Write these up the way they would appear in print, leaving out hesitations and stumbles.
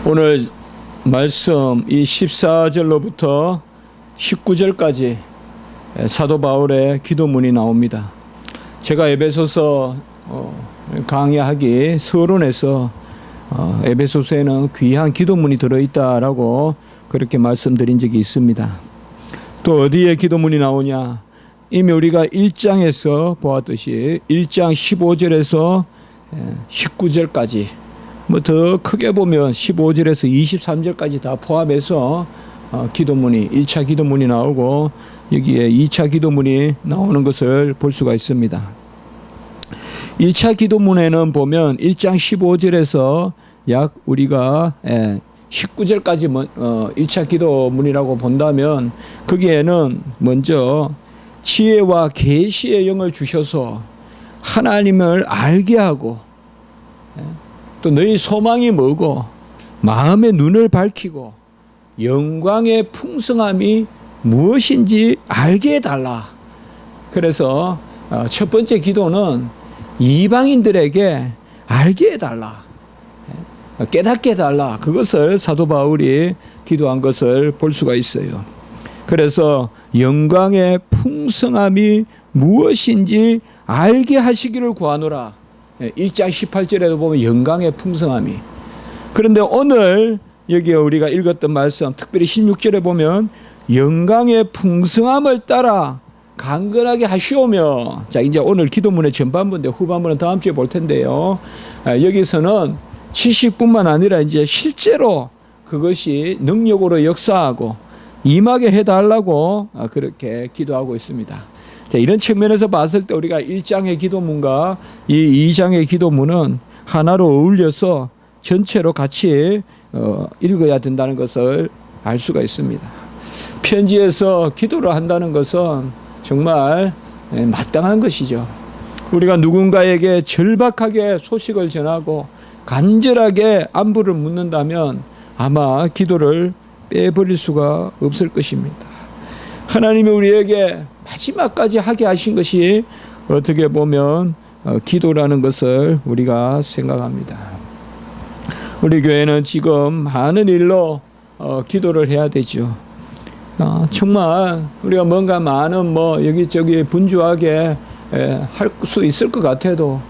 오늘 말씀 이 14절로부터 19절까지 사도 바울의 기도문이 나옵니다. 제가 에베소서 강의하기 서론에서 에베소서에는 귀한 기도문이 들어있다라고 그렇게 말씀드린 적이 있습니다. 또 어디에 기도문이 나오냐? 이미 우리가 1장에서 보았듯이 1장 15절에서 19절까지 뭐 더 크게 보면 15절에서 23절까지 다 포함해서 기도문이 1차 기도문이 나오고 여기에 2차 기도문이 나오는 것을 볼 수가 있습니다. 1차 기도문에는 보면 1장 15절에서 약 우리가 19절까지 1차 기도문이라고 본다면 거기에는 먼저 지혜와 계시의 영을 주셔서 하나님을 알게 하고 또 너희 소망이 뭐고 마음의 눈을 밝히고 영광의 풍성함이 무엇인지 알게 해달라. 그래서 첫 번째 기도는 이방인들에게 알게 해달라, 깨닫게 해달라. 그것을 사도 바울이 기도한 것을 볼 수가 있어요. 그래서 영광의 풍성함이 무엇인지 알게 하시기를 구하노라. 1장 18절에도 보면 영광의 풍성함이. 그런데 오늘 여기에 우리가 읽었던 말씀, 특별히 16절에 보면 영광의 풍성함을 따라 강건하게 하시오며. 자, 이제 오늘 기도문의 전반부인데 후반부는 다음 주에 볼 텐데요. 여기서는 지식뿐만 아니라 이제 실제로 그것이 능력으로 역사하고 임하게 해달라고 그렇게 기도하고 있습니다. 자, 이런 측면에서 봤을 때 우리가 1장의 기도문과 이 2장의 기도문은 하나로 어울려서 전체로 같이 읽어야 된다는 것을 알 수가 있습니다. 편지에서 기도를 한다는 것은 정말 마땅한 것이죠. 우리가 누군가에게 절박하게 소식을 전하고 간절하게 안부를 묻는다면 아마 기도를 빼버릴 수가 없을 것입니다. 하나님이 우리에게 마지막까지 하게 하신 것이 어떻게 보면 기도라는 것을 우리가 생각합니다. 우리 교회는 지금 많은 일로 기도를 해야 되죠. 정말 우리가 뭔가 많은 여기저기 분주하게 할 수 있을 것 같아도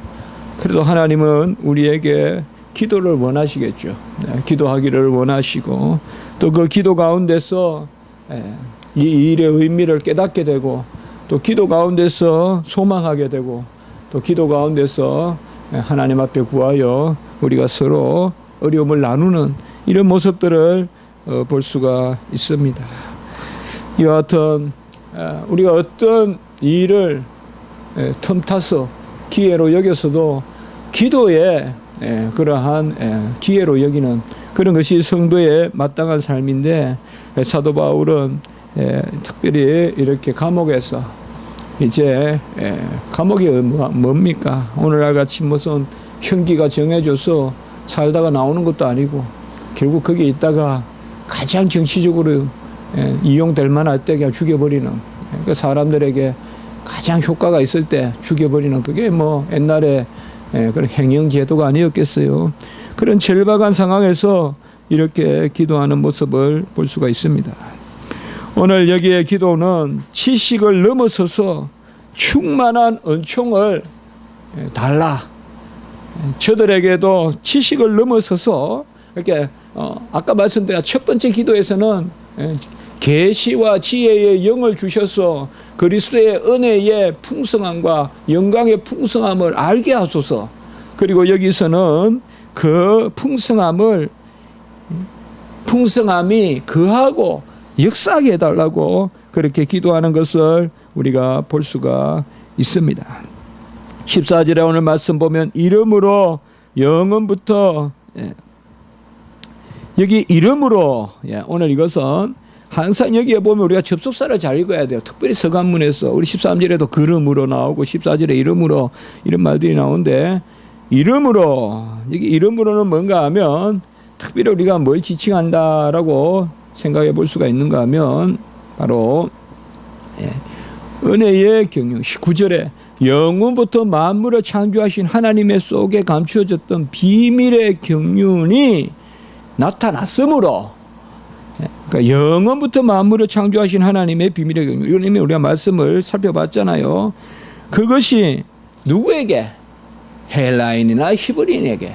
그래도 하나님은 우리에게 기도를 원하시겠죠. 기도하기를 원하시고 또 그 기도 가운데서 이 일의 의미를 깨닫게 되고 또 기도 가운데서 소망하게 되고 또 기도 가운데서 하나님 앞에 구하여 우리가 서로 어려움을 나누는 이런 모습들을 볼 수가 있습니다. 이와 같은 우리가 어떤 일을 틈타서 기회로 여겨서도 기도에 그러한 기회로 여기는 그런 것이 성도의 마땅한 삶인데 사도 바울은 특별히 이렇게 감옥에서 이제 감옥이 뭡니까? 오늘날 같이 무슨 형기가 정해져서 살다가 나오는 것도 아니고 결국 거기 있다가 가장 정치적으로 이용될 만할 때 그냥 죽여버리는, 그 사람들에게 가장 효과가 있을 때 죽여버리는, 그게 옛날에 그런 행영제도가 아니었겠어요. 그런 절박한 상황에서 이렇게 기도하는 모습을 볼 수가 있습니다. 오늘 여기에 기도는 지식을 넘어서서 충만한 은총을 달라. 저들에게도 지식을 넘어서서 이렇게 아까 말씀드린 첫 번째 기도에서는 계시와 지혜의 영을 주셔서 그리스도의 은혜의 풍성함과 영광의 풍성함을 알게 하소서. 그리고 여기서는 그 풍성함이 거하고 역사하게 해달라고 그렇게 기도하는 것을 우리가 볼 수가 있습니다. 14절에 오늘 말씀 보면 이름으로 영원부터, 여기 이름으로, 오늘 이것은 항상 여기에 보면 우리가 접속사를 잘 읽어야 돼요. 특별히 서간문에서 우리 13절에도 그름으로 나오고 14절에 이름으로 이런 말들이 나오는데, 이름으로, 여기 이름으로는 뭔가 하면 특별히 우리가 뭘 지칭한다라고 생각해 볼 수가 있는가 하면 바로 은혜의 경륜. 19절에 영원부터 만물을 창조하신 하나님의 속에 감추어졌던 비밀의 경륜이 나타났으므로, 그러니까 영원부터 만물을 창조하신 하나님의 비밀의 경륜, 이런 우리가 말씀을 살펴봤잖아요. 그것이 누구에게? 헬라인이나 히브리인에게,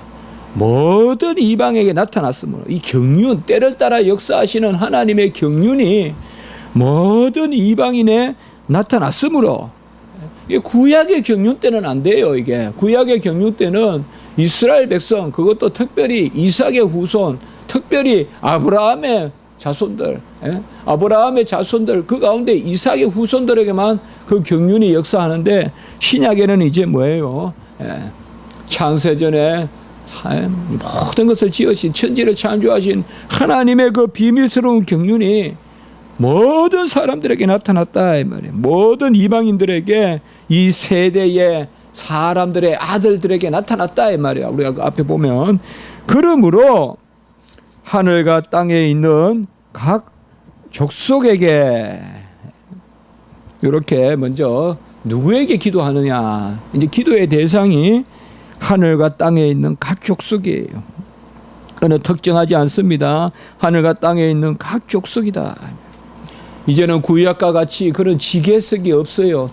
모든 이방에게 나타났으므로, 이 경륜, 때를 따라 역사하시는 하나님의 경륜이 모든 이방인에 나타났으므로, 구약의 경륜 때는 안 돼요. 이게 구약의 경륜 때는 이스라엘 백성, 그것도 특별히 이삭의 후손, 특별히 아브라함의 자손들, 아브라함의 자손들, 그 가운데 이삭의 후손들에게만 그 경륜이 역사하는데, 신약에는 이제 뭐예요? 창세전에 모든 것을 지으신, 천지를 창조하신 하나님의 그 비밀스러운 경륜이 모든 사람들에게 나타났다 이 말이에요. 모든 이방인들에게, 이 세대의 사람들의 아들들에게 나타났다 이 말이에요. 우리가 그 앞에 보면, 그러므로 하늘과 땅에 있는 각 족속에게, 이렇게 먼저 누구에게 기도하느냐, 이제 기도의 대상이 하늘과 땅에 있는 각 족속이에요. 어느 특정하지 않습니다. 하늘과 땅에 있는 각 족속이다. 이제는 구약과 같이 그런 지계석이 없어요.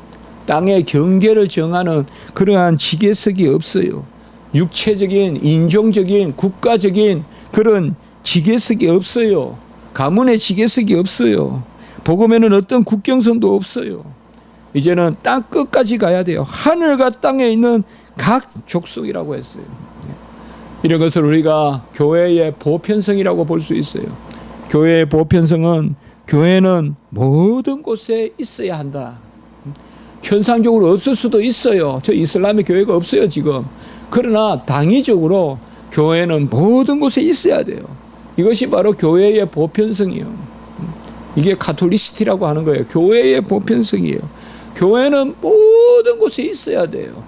땅의 경계를 정하는 그러한 지계석이 없어요. 육체적인, 인종적인, 국가적인 그런 지계석이 없어요. 가문의 지계석이 없어요. 복음에는 어떤 국경선도 없어요. 이제는 땅 끝까지 가야 돼요. 하늘과 땅에 있는 각 족속이라고 했어요. 이런 것을 우리가 교회의 보편성이라고 볼 수 있어요. 교회의 보편성은, 교회는 모든 곳에 있어야 한다. 현상적으로 없을 수도 있어요. 저 이슬람의 교회가 없어요 지금. 그러나 당위적으로 교회는 모든 곳에 있어야 돼요. 이것이 바로 교회의 보편성이에요. 이게 카톨리시티라고 하는 거예요. 교회의 보편성이에요. 교회는 모든 곳에 있어야 돼요.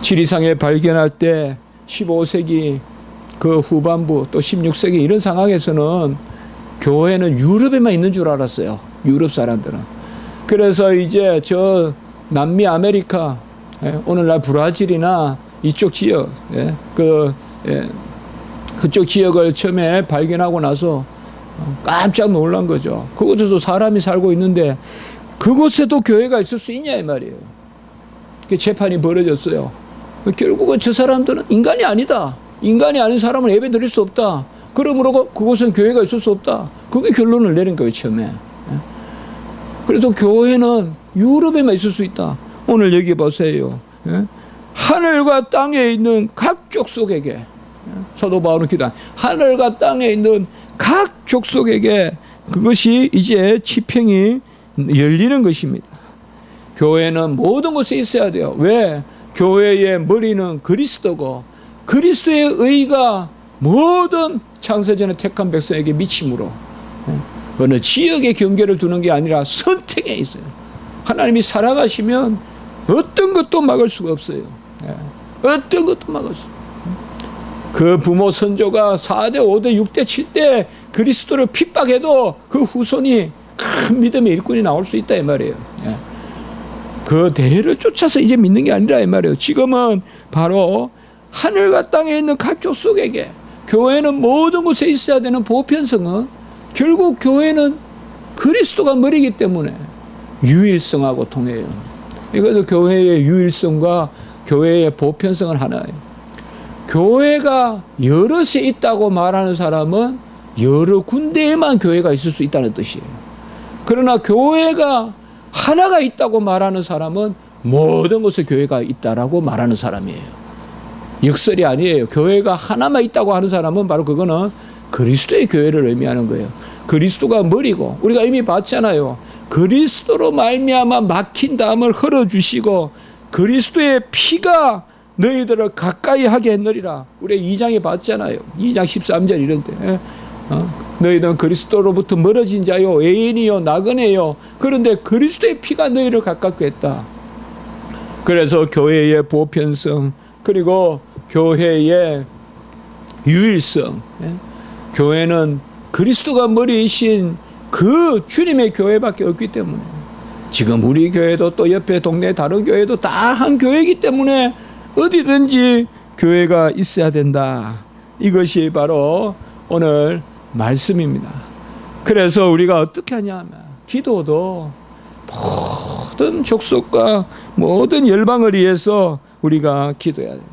지리상에 발견할 때 15세기 그 후반부, 또 16세기 이런 상황에서는 교회는 유럽에만 있는 줄 알았어요. 유럽 사람들은. 그래서 이제 저 남미 아메리카, 오늘날 브라질이나 이쪽 지역, 그쪽 지역을 처음에 발견하고 나서 깜짝 놀란 거죠. 그곳에도 사람이 살고 있는데 그곳에도 교회가 있을 수 있냐 이 말이에요. 재판이 벌어졌어요. 결국은 저 사람들은 인간이 아니다. 인간이 아닌 사람은 예배 드릴 수 없다. 그러므로 그곳은 교회가 있을 수 없다. 그게 결론을 내린 거예요 처음에. 그래서 교회는 유럽에만 있을 수 있다. 오늘 여기 보세요. 하늘과 땅에 있는 각 족속에게, 사도 바울은 기도한 하늘과 땅에 있는 각 족속에게, 그것이 이제 지평이 열리는 것입니다. 교회는 모든 곳에 있어야 돼요. 왜? 교회의 머리는 그리스도고, 그리스도의 의가 모든 창세전에 택한 백성에게 미침으로, 어느 지역의 경계를 두는 게 아니라 선택에 있어요. 하나님이 사랑하시면 어떤 것도 막을 수가 없어요. 어떤 것도 막을 수 없어요. 그 부모 선조가 4대, 5대, 6대, 7대 그리스도를 핍박해도 그 후손이 큰 믿음의 일꾼이 나올 수 있다 이 말이에요. 그 대를 쫓아서 이제 믿는 게 아니라 이 말이에요. 지금은 바로 하늘과 땅에 있는 각 족속에게, 교회는 모든 곳에 있어야 되는 보편성은, 결국 교회는 그리스도가 머리이기 때문에 유일성하고 통해요. 이것도 교회의 유일성과 교회의 보편성은 하나예요. 교회가 여럿이 있다고 말하는 사람은 여러 군데에만 교회가 있을 수 있다는 뜻이에요. 그러나 교회가 하나가 있다고 말하는 사람은 모든 곳에 교회가 있다라고 말하는 사람이에요. 역설이 아니에요. 교회가 하나만 있다고 하는 사람은 바로 그거는 그리스도의 교회를 의미하는 거예요. 그리스도가 머리고, 우리가 이미 봤잖아요. 그리스도로 말미암아 막힌 담을 흘러주시고 그리스도의 피가 너희들을 가까이 하게 했느리라. 우리 2장에 봤잖아요. 2장 13절 이럴 때. 너희는 그리스도로부터 멀어진 자요, 애인이요, 나그네요. 그런데 그리스도의 피가 너희를 가깝게 했다. 그래서 교회의 보편성, 그리고 교회의 유일성. 교회는 그리스도가 머리이신 그 주님의 교회밖에 없기 때문에, 지금 우리 교회도 또 옆에 동네 다른 교회도 다 한 교회이기 때문에 어디든지 교회가 있어야 된다. 이것이 바로 오늘 말씀입니다. 그래서 우리가 어떻게 하냐면 기도도 모든 족속과 모든 열방을 위해서 우리가 기도해야 됩니다.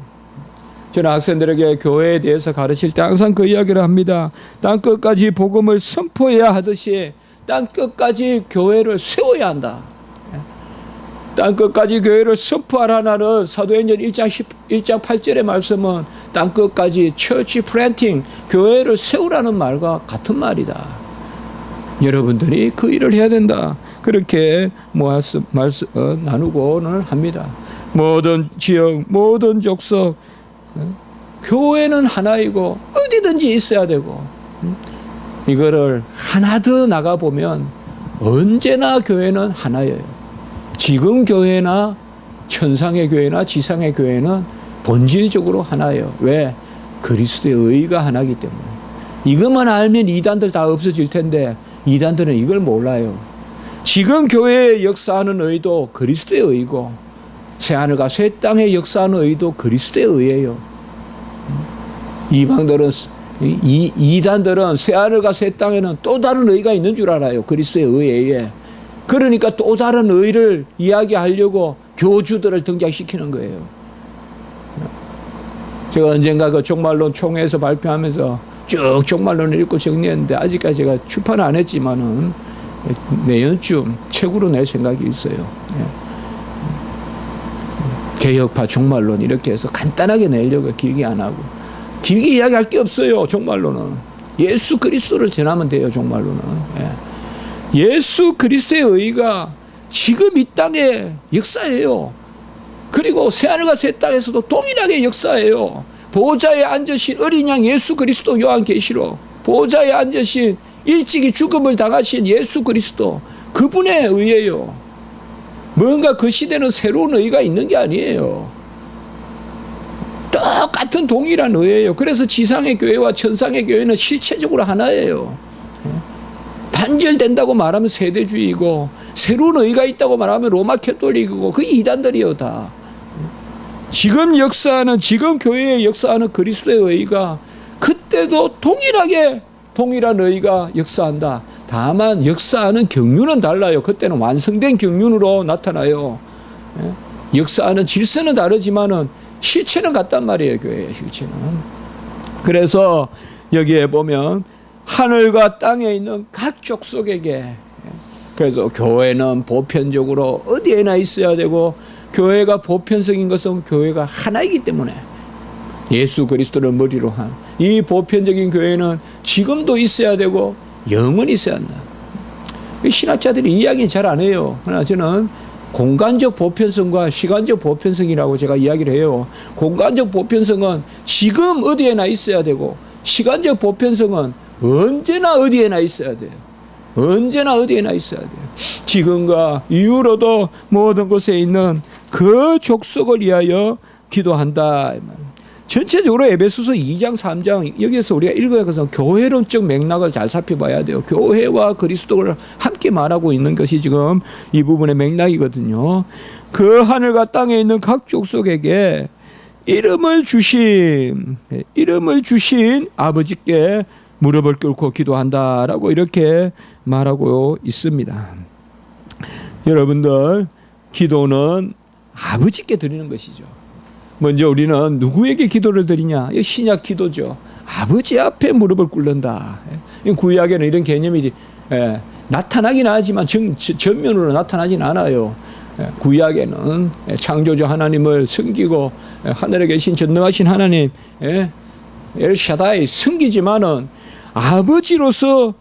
저는 학생들에게 교회에 대해서 가르칠 때 항상 그 이야기를 합니다. 땅 끝까지 복음을 선포해야 하듯이 땅 끝까지 교회를 세워야 한다. 땅 끝까지 교회를 선포하라는 사도행전 1장 8절의 말씀은 땅 끝까지 처치 플랜팅, 교회를 세우라는 말과 같은 말이다. 여러분들이 그 일을 해야 된다. 그렇게 나누고는 합니다. 모든 지역, 모든 족속, 교회는 하나이고 어디든지 있어야 되고, 이거를 하나 더 나가보면 언제나 교회는 하나예요. 지금 교회나 천상의 교회나 지상의 교회는 본질적으로 하나예요. 왜? 그리스도의 의가 하나이기 때문에. 이것만 알면 이단들 다 없어질 텐데 이단들은 이걸 몰라요. 지금 교회에 역사하는 의도 그리스도의 의고, 새하늘과 새 땅에 역사하는 의도 그리스도의 의예요. 이단들은 새하늘과 새 땅에는 또 다른 의가 있는 줄 알아요. 그리스도의 의에. 그러니까 또 다른 의를 이야기하려고 교주들을 등장시키는 거예요. 제가 언젠가 그 종말론 총회에서 발표하면서 쭉 종말론을 읽고 정리했는데 아직까지 제가 출판 안 했지만은 내년쯤 책으로 낼 생각이 있어요. 개혁파 종말론 이렇게 해서 간단하게 내려고 길게 안 하고. 길게 이야기할 게 없어요. 종말론은 예수 그리스도를 전하면 돼요. 종말론은 예수 그리스도의 의가 지금 이 땅에 역사해요. 그리고 새하늘과 새 땅에서도 동일하게 역사해요. 보호자에 앉으신 어린 양 예수 그리스도, 요한계시록 보호자에 앉으신 일찍이 죽음을 당하신 예수 그리스도, 그분의 의예요. 뭔가 그 시대는 새로운 의가 있는 게 아니에요. 똑같은 동일한 의예요. 그래서 지상의 교회와 천상의 교회는 실체적으로 하나예요. 단절된다고 말하면 세대주의고, 새로운 의가 있다고 말하면 로마 캐톨릭이고, 그 이단들이요 다. 지금 역사하는, 지금 교회에 역사하는 그리스도의 의가 그때도 동일한 의가 역사한다. 다만 역사하는 경륜은 달라요. 그때는 완성된 경륜으로 나타나요. 역사하는 질서는 다르지만은 실체는 같단 말이에요. 교회의 실체는. 그래서 여기에 보면 하늘과 땅에 있는 각 족속에게, 그래서 교회는 보편적으로 어디에나 있어야 되고, 교회가 보편성인 것은 교회가 하나이기 때문에, 예수 그리스도를 머리로 한 이 보편적인 교회는 지금도 있어야 되고 영원히 있어야 한다. 신학자들이 이야기는 잘 안 해요. 그러나 저는 공간적 보편성과 시간적 보편성이라고 제가 이야기를 해요. 공간적 보편성은 지금 어디에나 있어야 되고, 시간적 보편성은 언제나 어디에나 있어야 돼요. 언제나 어디에나 있어야 돼요. 지금과 이후로도 모든 곳에 있는 그 족속을 위하여 기도한다. 전체적으로 에베소서 2장 3장 여기에서 우리가 읽어야 해서 교회론적 맥락을 잘 살펴봐야 돼요. 교회와 그리스도를 함께 말하고 있는 것이 지금 이 부분의 맥락이거든요. 그 하늘과 땅에 있는 각 족속에게 이름을 주신 아버지께 무릎을 꿇고 기도한다라고 이렇게 말하고 있습니다. 여러분들, 기도는 아버지께 드리는 것이죠. 먼저 우리는 누구에게 기도를 드리냐? 이 신약 기도죠. 아버지 앞에 무릎을 꿇는다. 구약에는 이런 개념이 나타나긴 하지만 전면으로 나타나진 않아요. 구약에는 창조주 하나님을 섬기고 하늘에 계신 전능하신 하나님 엘샤다이 섬기지만은 아버지로서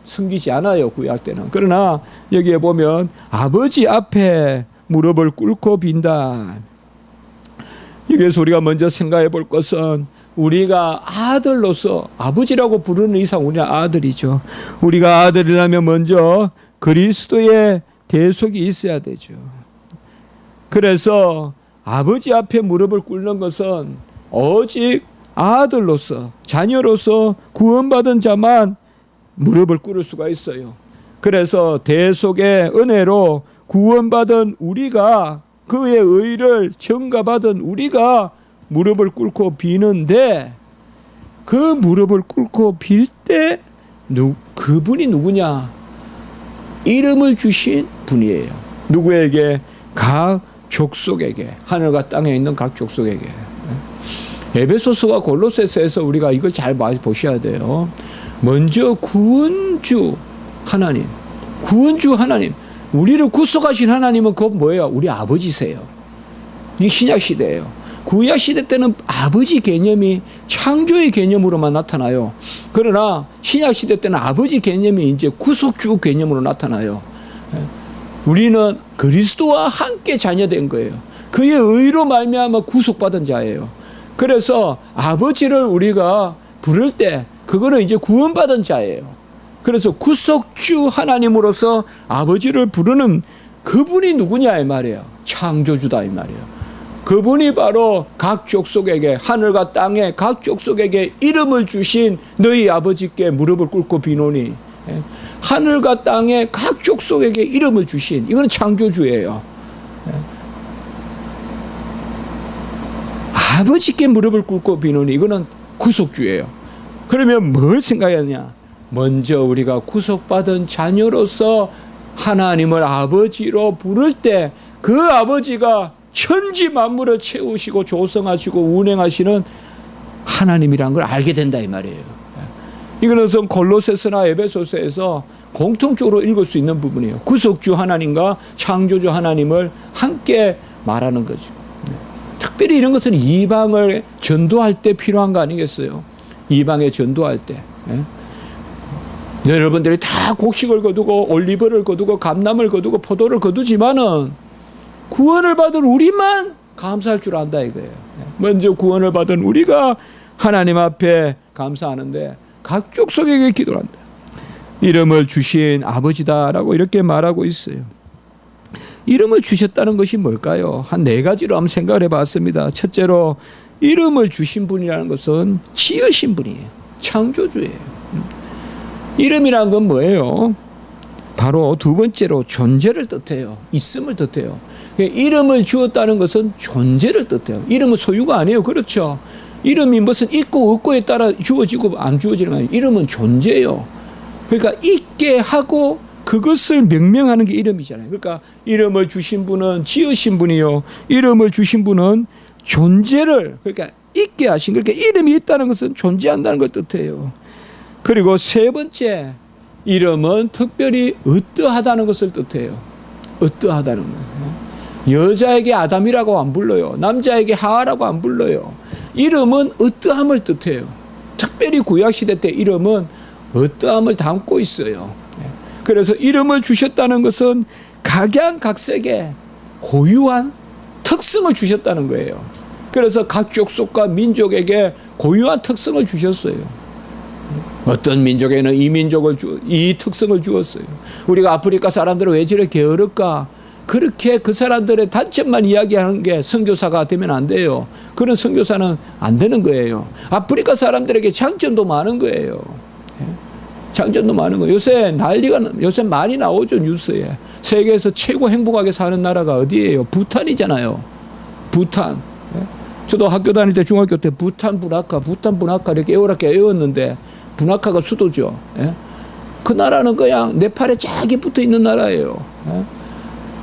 섬기지 않아요. 구약 때는. 그러나 여기에 보면 아버지 앞에 무릎을 꿇고 빈다. 여기서 우리가 먼저 생각해 볼 것은, 우리가 아들로서, 아버지라고 부르는 이상 우리는 아들이죠. 우리가 아들이라면 먼저 그리스도의 대속이 있어야 되죠. 그래서 아버지 앞에 무릎을 꿇는 것은 오직 아들로서, 자녀로서 구원받은 자만 무릎을 꿇을 수가 있어요. 그래서 대속의 은혜로 구원받은 우리가, 그의 의를 전가받은 우리가 무릎을 꿇고 비는데, 그 무릎을 꿇고 빌 때 그분이 누구냐? 이름을 주신 분이에요. 누구에게? 각 족속에게, 하늘과 땅에 있는 각 족속에게. 에베소서와 골로새서에서 우리가 이걸 잘 보셔야 돼요. 먼저 구원주 하나님, 우리를 구속하신 하나님은 그건 뭐예요? 우리 아버지세요. 이게 신약 시대예요. 구약 시대 때는 아버지 개념이 창조의 개념으로만 나타나요. 그러나 신약 시대 때는 아버지 개념이 이제 구속주 개념으로 나타나요. 우리는 그리스도와 함께 자녀된 거예요. 그의 의로 말미암아 구속받은 자예요. 그래서 아버지를 우리가 부를 때 그거는 이제 구원받은 자예요. 그래서 구속주 하나님으로서 아버지를 부르는 그분이 누구냐 이 말이에요. 창조주다 이 말이에요. 그분이 바로 각 족속에게, 하늘과 땅의 각 족속에게 이름을 주신 너희 아버지께 무릎을 꿇고 비노니, 하늘과 땅의 각 족속에게 이름을 주신, 이건 창조주예요. 아버지께 무릎을 꿇고 비노니, 이거는 구속주예요. 그러면 뭘 생각하냐? 먼저 우리가 구속받은 자녀로서 하나님을 아버지로 부를 때 그 아버지가 천지 만물을 채우시고 조성하시고 운행하시는 하나님이라는 걸 알게 된다 이 말이에요. 이거는 골로새서나 에베소서에서 공통적으로 읽을 수 있는 부분이에요. 구속주 하나님과 창조주 하나님을 함께 말하는 거죠. 특별히 이런 것은 이방을 전도할 때 필요한 거 아니겠어요? 이방에 전도할 때. 여러분들이 다 곡식을 거두고 올리브를 거두고 감람을 거두고 포도를 거두지만은 구원을 받은 우리만 감사할 줄 안다 이거예요. 먼저 구원을 받은 우리가 하나님 앞에 감사하는데 각 족속에게 기도를 한다. 이름을 주신 아버지다라고 이렇게 말하고 있어요. 이름을 주셨다는 것이 뭘까요? 한 4가지로 한번 생각을 해봤습니다. 첫째로 이름을 주신 분이라는 것은 지으신 분이에요. 창조주예요. 이름이란 건 뭐예요? 바로 두 번째로 존재를 뜻해요. 있음을 뜻해요. 이름을 주었다는 것은 존재를 뜻해요. 이름은 소유가 아니에요. 그렇죠? 이름이 무슨 있고 없고에 따라 주어지고 안 주어지는 거 아니에요. 이름은 존재예요. 그러니까 있게 하고 그것을 명명하는 게 이름이잖아요. 그러니까 이름을 주신 분은 지으신 분이요. 이름을 주신 분은 존재를, 그러니까 있게 하신, 그러니까 이름이 있다는 것은 존재한다는 걸 뜻해요. 그리고 세 번째, 이름은 특별히 어떠하다는 것을 뜻해요. 어떠하다는 거예요. 여자에게 아담이라고 안 불러요. 남자에게 하와라고 안 불러요. 이름은 어떠함을 뜻해요. 특별히 구약시대 때 이름은 어떠함을 담고 있어요. 그래서 이름을 주셨다는 것은 각양각색의 고유한 특성을 주셨다는 거예요. 그래서 각 족속과 민족에게 고유한 특성을 주셨어요. 어떤 민족에는 이 특성을 주었어요. 우리가 아프리카 사람들은 왜 저렇게 게으를까? 그렇게 그 사람들의 단점만 이야기하는 게 선교사가 되면 안 돼요. 그런 선교사는 안 되는 거예요. 아프리카 사람들에게 장점도 많은 거예요. 장점도 많은 거예요. 요새 많이 나오죠, 뉴스에. 세계에서 최고 행복하게 사는 나라가 어디예요? 부탄이잖아요. 부탄. 저도 학교 다닐 때, 중학교 때 부탄 분화카 이렇게 외웠는데, 분화카가 수도죠. 그 나라는 그냥 네팔에 쫙 붙어 있는 나라예요.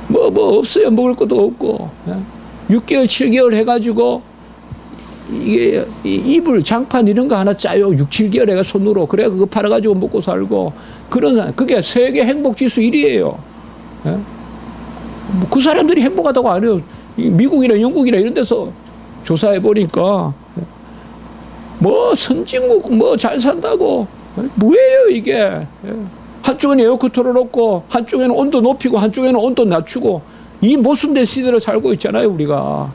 뭐 없어요. 먹을 것도 없고. 6개월, 7개월 해가지고 이게 이불, 장판 이런 거 하나 짜요. 6, 7개월 해가 손으로. 그래 그거 팔아가지고 먹고 살고. 그게 세계 행복 지수 1위예요. 그 사람들이 행복하다고 안 해요. 미국이나 영국이나 이런 데서 조사해 보니까 뭐 선진국 뭐 잘 산다고 뭐예요 이게. 한쪽에는 에어컨 틀어놓고 한쪽에는 온도 높이고 한쪽에는 온도 낮추고 이 모순된 시대를 살고 있잖아요 우리가.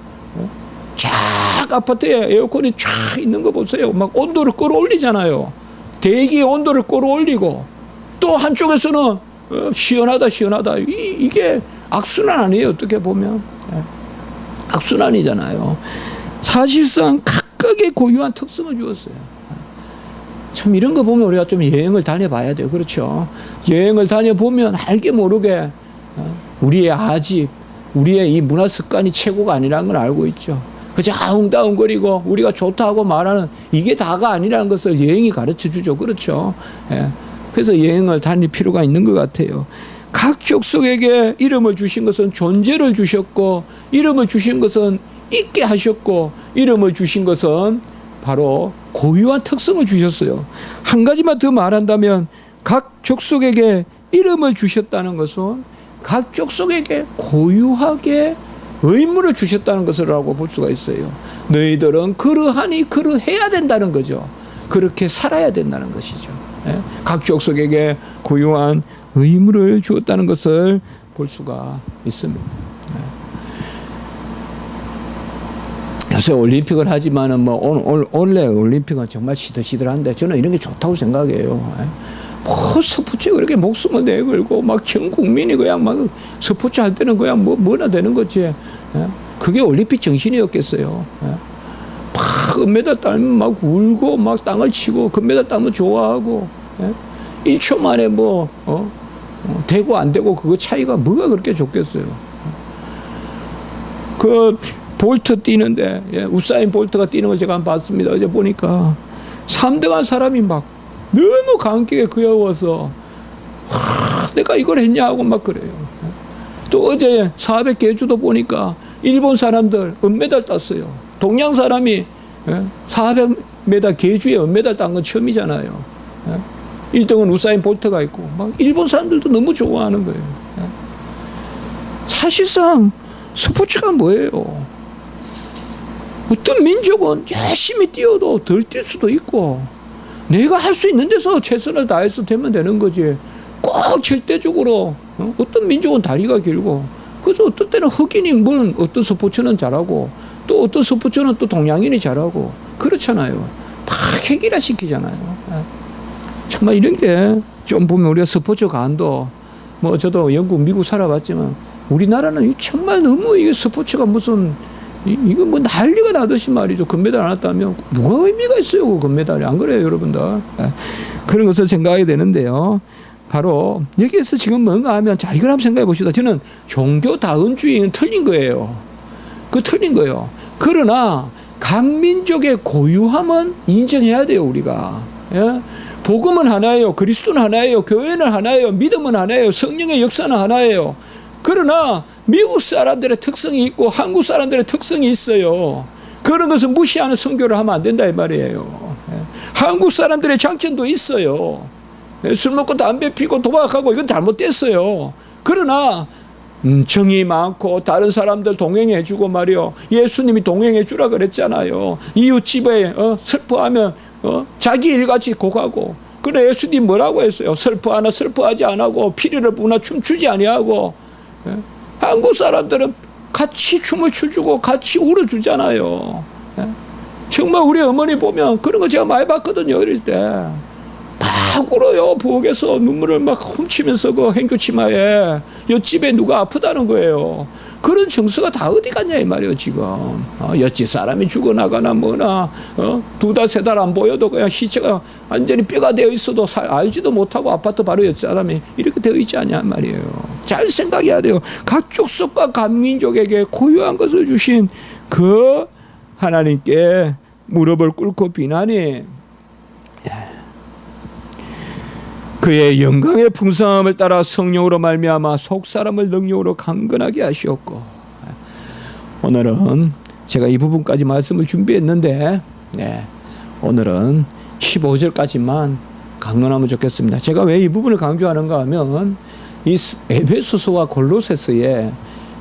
쫙 아파트에 에어컨이 쫙 있는 거 보세요. 막 온도를 끌어올리잖아요. 대기의 온도를 끌어올리고 또 한쪽에서는 시원하다 이게 악순환 아니에요 어떻게 보면. 악순환이잖아요. 사실상 각각의 고유한 특성을 주었어요. 참 이런 거 보면 우리가 좀 여행을 다녀봐야 돼요. 그렇죠? 여행을 다녀보면 알게 모르게 우리의 아집, 우리의 이 문화 습관이 최고가 아니라는 걸 알고 있죠. 그저 아웅다웅거리고 우리가 좋다고 말하는 이게 다가 아니라는 것을 여행이 가르쳐 주죠. 그렇죠. 예. 그래서 여행을 다닐 필요가 있는 것 같아요. 각 족속에게 이름을 주신 것은 존재를 주셨고, 이름을 주신 것은 있게 하셨고, 이름을 주신 것은 바로 고유한 특성을 주셨어요. 한 가지만 더 말한다면 각 족속에게 이름을 주셨다는 것은 각 족속에게 고유하게 의무를 주셨다는 것이라고 볼 수가 있어요. 너희들은 그러하니 그러해야 된다는 거죠. 그렇게 살아야 된다는 것이죠. 각 족속에게 고유한 의무를 주었다는 것을 볼 수가 있습니다. 요새 올림픽을 하지만은 원래 올림픽은 정말 시들시들한데 저는 이런 게 좋다고 생각해요. 스포츠에 그렇게 목숨을 내걸고 막 전 국민이 그냥 막 스포츠 할 때는 그냥 뭐나 되는 거지. 그게 올림픽 정신이었겠어요. 막 금메달 따면 막 울고 막 땅을 치고 금메달 따면 좋아하고 1초 만에 되고 안 되고 그거 차이가 뭐가 그렇게 좋겠어요. 그 볼트 뛰는데 우사인 볼트가 뛰는 걸 제가 한번 봤습니다. 어제 보니까 3등한 사람이 막 너무 감격에 그여워서 내가 이걸 했냐 하고 막 그래요. 또 어제 400 계주도 보니까 일본 사람들 은메달 땄어요. 동양 사람이 400m 계주에 은메달 딴 건 처음이잖아요. 1등은 우사인 볼트가 있고 막 일본 사람들도 너무 좋아하는 거예요. 사실상 스포츠가 뭐예요? 어떤 민족은 열심히 뛰어도 덜 뛸 수도 있고 내가 할 수 있는 데서 최선을 다해서 되면 되는 거지. 꼭 절대적으로 어떤 민족은 다리가 길고 그래서 어떤 때는 흑인이 어떤 스포츠는 잘하고 또 어떤 스포츠는 또 동양인이 잘하고 그렇잖아요. 막 획일화 시키잖아요. 정말 이런 게 좀 보면 우리가 스포츠 간도 저도 영국, 미국 살아봤지만 우리나라는 정말 너무 이게 스포츠가 무슨 이거 난리가 나듯이 말이죠. 금메달 안 왔다면 뭐가 의미가 있어요, 그 금메달이. 안 그래요, 여러분들? 그런 것을 생각하게 되는데요. 바로 여기에서 지금 뭔가 하면 자, 이걸 한번 생각해 봅시다. 저는 종교다운주의는 틀린 거예요. 틀린 거예요. 그러나 각 민족의 고유함은 인정해야 돼요, 우리가. 예? 복음은 하나예요. 그리스도는 하나예요. 교회는 하나예요. 믿음은 하나예요. 성령의 역사는 하나예요. 그러나 미국 사람들의 특성이 있고 한국 사람들의 특성이 있어요. 그런 것을 무시하는 선교를 하면 안 된다 이 말이에요. 한국 사람들의 장점도 있어요. 술 먹고 담배 피고 도박하고 이건 잘못됐어요. 그러나 정이 많고 다른 사람들 동행해 주고 말이요. 예수님이 동행해 주라 그랬잖아요. 이웃집에 슬퍼하면 자기 일같이 고가고. 그래 예수님 뭐라고 했어요? 슬퍼하나 슬퍼하지 않고 피리를 부나 춤추지 아니하고. 한국 사람들은 같이 춤을 춰주고 같이 울어주잖아요. 정말 우리 어머니 보면 그런 거 제가 많이 봤거든요. 어릴 때. 막 울어요. 부엌에서 눈물을 막 훔치면서 그 행주치마에 옆집에 누가 아프다는 거예요. 그런 정서가 다 어디 갔냐 이 말이에요 지금. 옆집 사람이 죽어나가나 뭐나 2달 3달 안 보여도 그냥 시체가 완전히 뼈가 되어 있어도 알지도 못하고 아파트 바로 옆 사람이 이렇게 되어 있지 않냐 말이에요. 잘 생각해야 돼요. 각 족속과 각 민족에게 고유한 것을 주신 그 하나님께 무릎을 꿇고 비나니 그의 영광의 풍성함을 따라 성령으로 말미암아 속사람을 능력으로 강건하게 하시었고. 오늘은 제가 이 부분까지 말씀을 준비했는데 오늘은 15절까지만 강론하면 좋겠습니다. 제가 왜 이 부분을 강조하는가 하면 이 에베소서와 골로새서에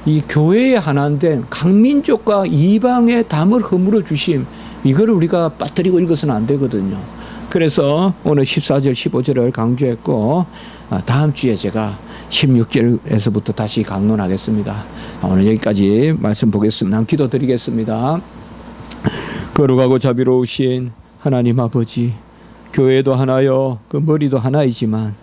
이 교회의 하나된 각 민족과 이방의 담을 허물어 주심 이거를 우리가 빠뜨리고 읽어서는 안 되거든요. 그래서 오늘 14절 15절을 강조했고 다음 주에 제가 16절에서부터 다시 강론하겠습니다. 오늘 여기까지 말씀 보겠습니다. 기도 드리겠습니다. 거룩하고 자비로우신 하나님 아버지, 교회도 하나요 그 머리도 하나이지만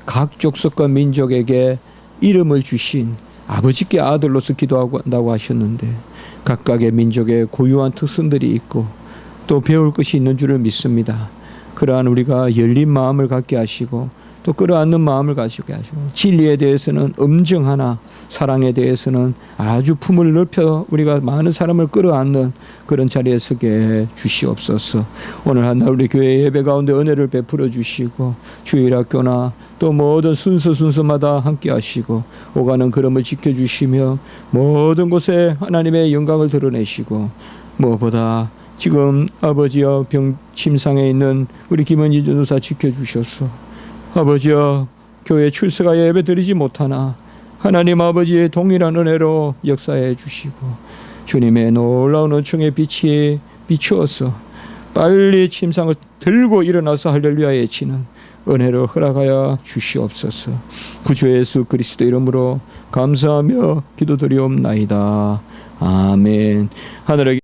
각 족속과 민족에게 이름을 주신 아버지께 아들로서 기도한다고 하셨는데 각각의 민족의 고유한 특성들이 있고 또 배울 것이 있는 줄을 믿습니다. 그러한 우리가 열린 마음을 갖게 하시고 또 끌어안는 마음을 가지게 하시고 진리에 대해서는 엄정하나 사랑에 대해서는 아주 품을 넓혀 우리가 많은 사람을 끌어안는 그런 자리에 서게 주시옵소서. 오늘 한날 우리 교회 예배 가운데 은혜를 베풀어 주시고 주일학교나 또 모든 순서마다 함께 하시고 오가는 걸음을 지켜주시며 모든 곳에 하나님의 영광을 드러내시고 무엇보다 지금 아버지여 병침상에 있는 우리 김은지 전도사 지켜주셔서 아버지여 교회 출석하여 예배 드리지 못하나 하나님 아버지의 동일한 은혜로 역사해 주시고 주님의 놀라운 은총의 빛이 비추어서 빨리 침상을 들고 일어나서 할렐루야 외치는 은혜를 허락하여 주시옵소서. 구주 예수 그리스도 이름으로 감사하며 기도드리옵나이다. 아멘. 하늘에